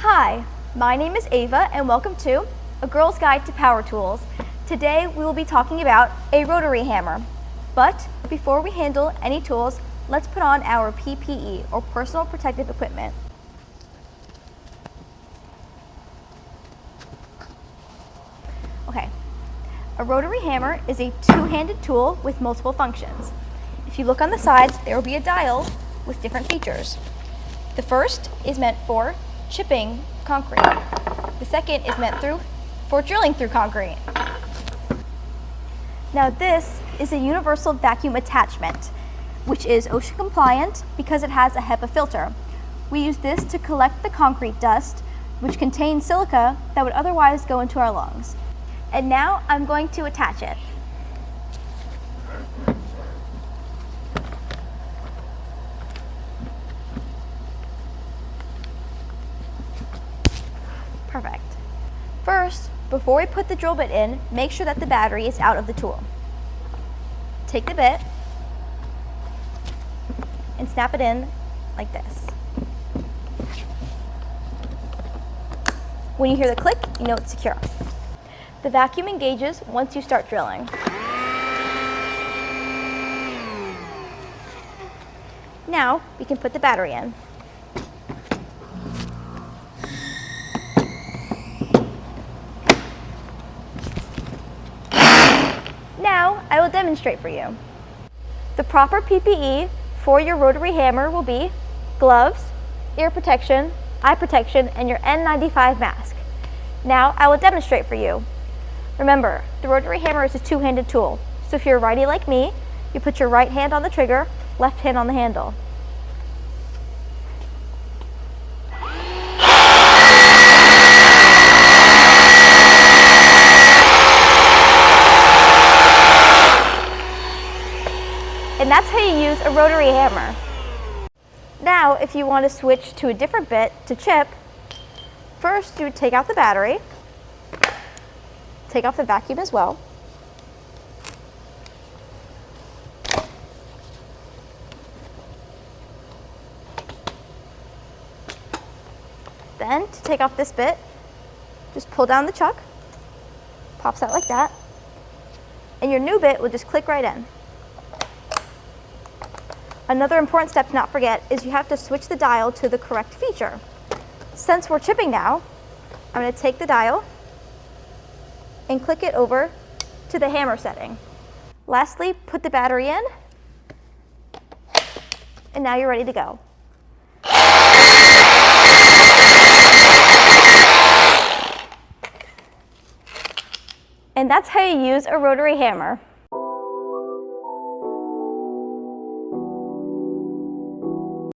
Hi, my name is Ava and welcome to A Girl's Guide to Power Tools. Today we will be talking about a rotary hammer. But before we handle any tools, let's put on our PPE or personal protective equipment. Okay, a rotary hammer is a two-handed tool with multiple functions. If you look on the sides, there will be a dial with different features. The first is meant for chipping concrete. The second is meant for drilling through concrete. Now this is a universal vacuum attachment, which is OSHA compliant because it has a HEPA filter. We use this to collect the concrete dust, which contains silica that would otherwise go into our lungs. And now I'm going to attach it. Perfect. First, before we put the drill bit in, make sure that the battery is out of the tool. Take the bit and snap it in like this. When you hear the click, you know it's secure. The vacuum engages once you start drilling. Now we can put the battery in. Now I will demonstrate for you. The proper PPE for your rotary hammer will be gloves, ear protection, eye protection, and your N95 mask. Now I will demonstrate for you. Remember, the rotary hammer is a two-handed tool. So if you're a righty like me, you put your right hand on the trigger, left hand on the handle. And that's how you use a rotary hammer. Now, if you want to switch to a different bit to chip, first you would take out the battery, take off the vacuum as well. Then, to take off this bit, just pull down the chuck, pops out like that, and your new bit will just click right in. Another important step to not forget is you have to switch the dial to the correct feature. Since we're chipping now, I'm going to take the dial and click it over to the hammer setting. Lastly, put the battery in, and now you're ready to go. And that's how you use a rotary hammer.